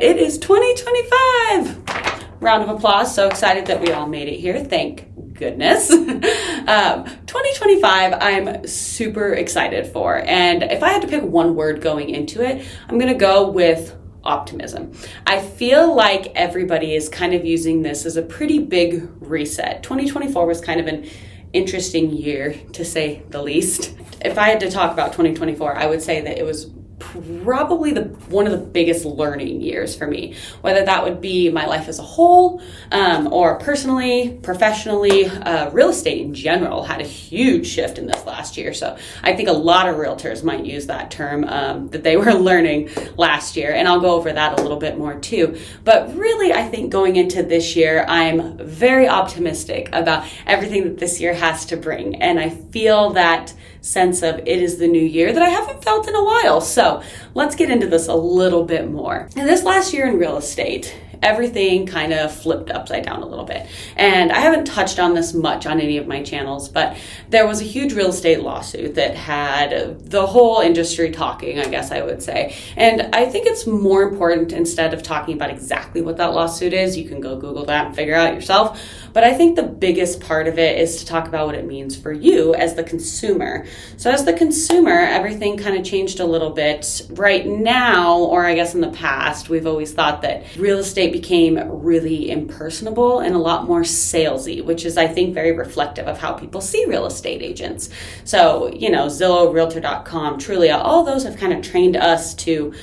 It is 2025. Round of applause. So excited that we all made it here. Thank goodness. 2025, I'm super excited for. And if I had to pick one word going into it, I'm going to go with optimism. I feel like everybody is kind of using this as a pretty big reset. 2024 was kind of an interesting year, to say the least. If I had to talk about 2024, I would say that it was probably one of the biggest learning years for me, whether that would be my life as a whole, or personally, professionally. Real estate in general had a huge shift in this last year. So I think a lot of realtors might use that term that they were learning last year. And I'll go over that a little bit more too. But really, I think going into this year, I'm very optimistic about everything that this year has to bring. And I feel that sense of it is the new year that I haven't felt in a while. So let's get into this a little bit more. And this last year in real estate, everything kind of flipped upside down a little bit. And I haven't touched on this much on any of my channels, but there was a huge real estate lawsuit that had the whole industry talking, I guess I would say. And I think it's more important, instead of talking about exactly what that lawsuit is, you can go Google that and figure out yourself. But I think the biggest part of it is to talk about what it means for you as the consumer. So as the consumer, everything kind of changed a little bit. Right now, or I guess in the past, we've always thought that real estate became really impersonable and a lot more salesy, which is, I think, very reflective of how people see real estate agents. So, Zillow, realtor.com, Trulia, all those have kind of trained us to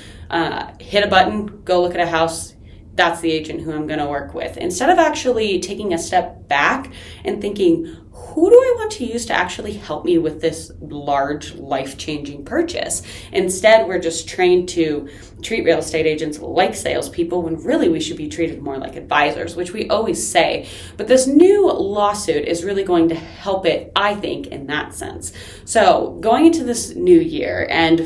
hit a button, go look at a house. That's the agent who I'm going to work with. Instead of actually taking a step back and thinking, who do I want to use to actually help me with this large, life-changing purchase? Instead, we're just trained to treat real estate agents like salespeople, when really we should be treated more like advisors, which we always say. But this new lawsuit is really going to help it, I think, in that sense. So going into this new year, and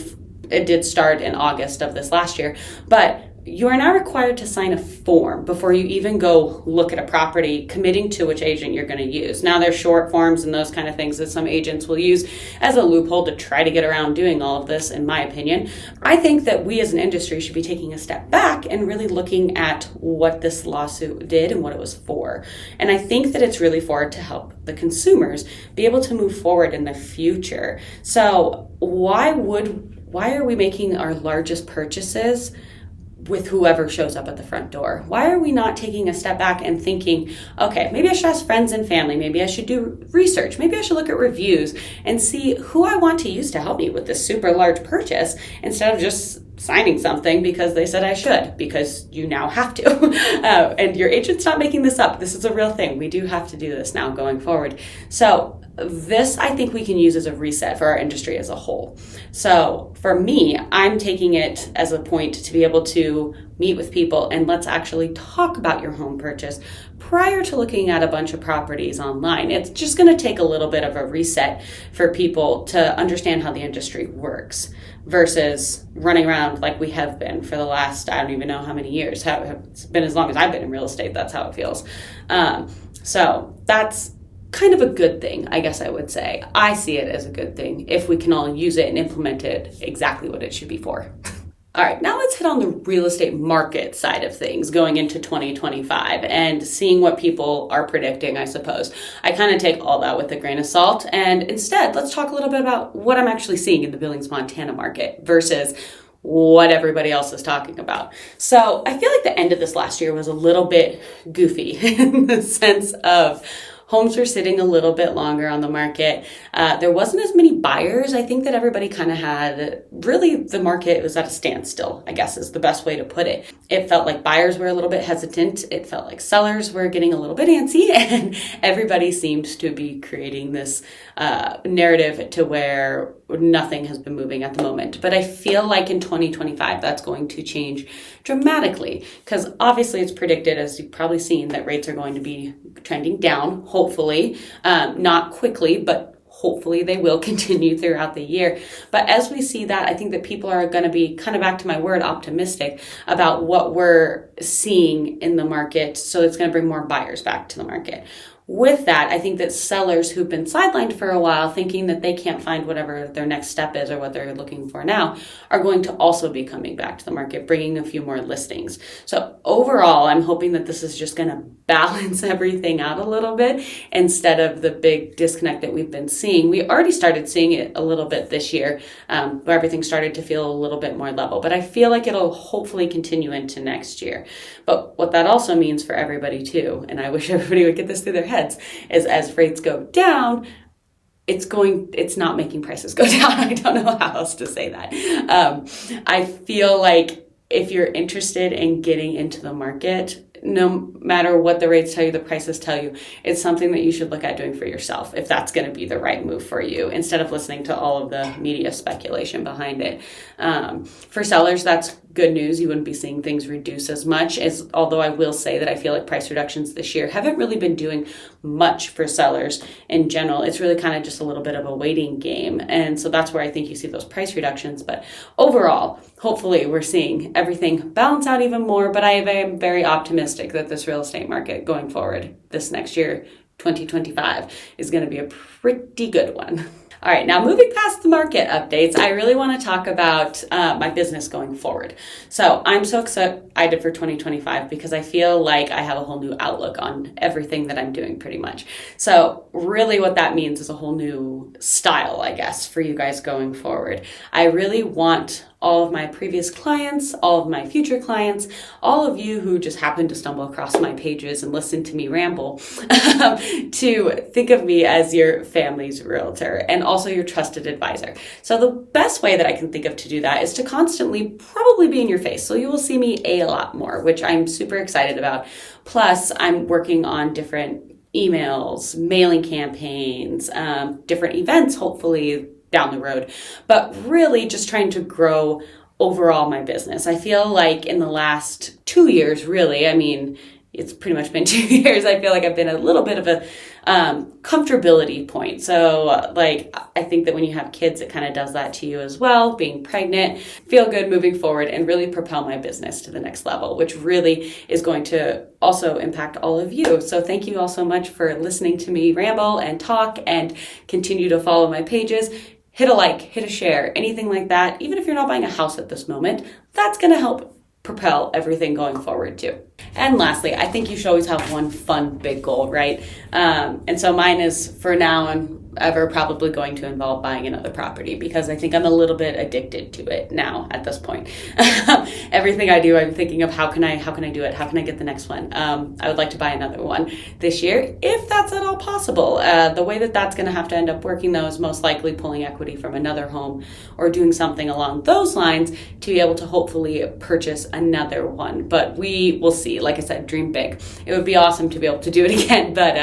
it did start in August of this last year, but you are now required to sign a form before you even go look at a property, committing to which agent you're going to use. Now, there's short forms and those kind of things that some agents will use as a loophole to try to get around doing all of this, in my opinion. I think that we as an industry should be taking a step back and really looking at what this lawsuit did and what it was for. And I think that it's really for to help the consumers be able to move forward in the future. So why are we making our largest purchases with whoever shows up at the front door? Why are we not taking a step back and thinking, okay, maybe I should ask friends and family, maybe I should do research, maybe I should look at reviews and see who I want to use to help me with this super large purchase, instead of just signing something because they said I should, because you now have to. And your agent's not making this up. This is a real thing. We do have to do this now going forward. So this, I think, we can use as a reset for our industry as a whole. So for me, I'm taking it as a point to be able to meet with people and let's actually talk about your home purchase prior to looking at a bunch of properties online. It's just going to take a little bit of a reset for people to understand how the industry works versus running around like we have been for the last, I don't even know how many years. It's been as long as I've been in real estate. That's how it feels. So that's kind of a good thing, I guess I would say. I see it as a good thing if we can all use it and implement it exactly what it should be for. All right, now let's hit on the real estate market side of things going into 2025 and seeing what people are predicting, I suppose. I kind of take all that with a grain of salt, and instead, let's talk a little bit about what I'm actually seeing in the Billings, Montana market versus what everybody else is talking about. So I feel like the end of this last year was a little bit goofy in the sense of homes were sitting a little bit longer on the market. There wasn't as many buyers. I think that everybody kind of had, really the market was at a standstill, I guess is the best way to put it. It felt like buyers were a little bit hesitant. It felt like sellers were getting a little bit antsy, and everybody seemed to be creating this narrative to where nothing has been moving at the moment. But I feel like in 2025, that's going to change dramatically, because obviously it's predicted, as you've probably seen, that rates are going to be trending down, hopefully, not quickly, but hopefully they will continue throughout the year. But as we see that, I think that people are going to be, kind of back to my word, optimistic about what we're seeing in the market. So it's going to bring more buyers back to the market. with that, I think that sellers who've been sidelined for a while, thinking that they can't find whatever their next step is or what they're looking for now, are going to also be coming back to the market, bringing a few more listings. So overall, I'm hoping that this is just going to balance everything out a little bit instead of the big disconnect that we've been seeing. We already started seeing it a little bit this year, where everything started to feel a little bit more level, but I feel like it'll hopefully continue into next year. But what that also means for everybody too, and I wish everybody would get this through their heads, is as rates go down, it's not making prices go down. I don't know how else to say that. I feel like if you're interested in getting into the market, no matter what the rates tell you, the prices tell you, it's something that you should look at doing for yourself if that's going to be the right move for you, instead of listening to all of the media speculation behind it. For sellers, that's good news. You wouldn't be seeing things reduce as much, as although I will say that I feel like price reductions this year haven't really been doing much for sellers in general. It's really kind of just a little bit of a waiting game. And so that's where I think you see those price reductions. But overall, hopefully we're seeing everything balance out even more. But I am very optimistic that this real estate market going forward this next year, 2025, is going to be a pretty good one. All right, now moving past the market updates, I really want to talk about my business going forward. So I'm so excited for 2025 because I feel like I have a whole new outlook on everything that I'm doing pretty much. So really what that means is a whole new style, I guess, for you guys going forward. I really want all of my previous clients, all of my future clients, all of you who just happen to stumble across my pages and listen to me ramble, to think of me as your family's realtor and also your trusted advisor. So the best way that I can think of to do that is to constantly probably be in your face. So you will see me a lot more, which I'm super excited about. Plus, I'm working on different emails, mailing campaigns, different events, hopefully down the road, but really just trying to grow overall my business. I feel like in the last 2 years, really, I mean, it's pretty much been 2 years. I feel like I've been a little bit of a comfortability point. So like, I think that when you have kids, it kind of does that to you as well. Being pregnant, feel good moving forward and really propel my business to the next level, which really is going to also impact all of you. So thank you all so much for listening to me ramble and talk, and continue to follow my pages. Hit a like, hit a share, anything like that. Even if you're not buying a house at this moment, that's going to help propel everything going forward too. And lastly, I think you should always have one fun big goal, right? And so mine is, for now and ever, probably going to involve buying another property, because I think I'm a little bit addicted to it now at this point. Everything I do, I'm thinking of how can I do it? How can I get the next one? I would like to buy another one this year, if that's at all possible. The way that that's going to have to end up working, though, is most likely pulling equity from another home or doing something along those lines to be able to hopefully purchase another one. But we will see. Like I said, dream big. It would be awesome to be able to do it again, but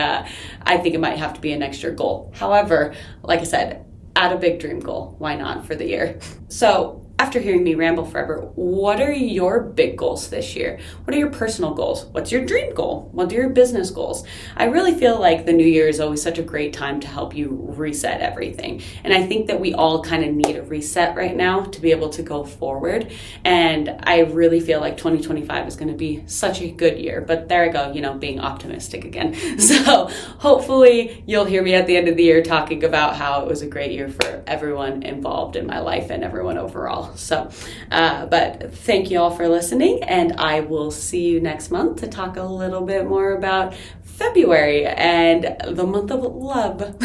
I think it might have to be an extra goal. However, like I said, add a big dream goal. Why not for the year? So after hearing me ramble forever, what are your big goals this year? What are your personal goals? What's your dream goal? What are your business goals? I really feel like the new year is always such a great time to help you reset everything. And I think that we all kind of need a reset right now to be able to go forward. And I really feel like 2025 is going to be such a good year. But there I go, being optimistic again. So hopefully you'll hear me at the end of the year talking about how it was a great year for everyone involved in my life and everyone overall. So, but thank you all for listening, and I will see you next month to talk a little bit more about February and the month of love.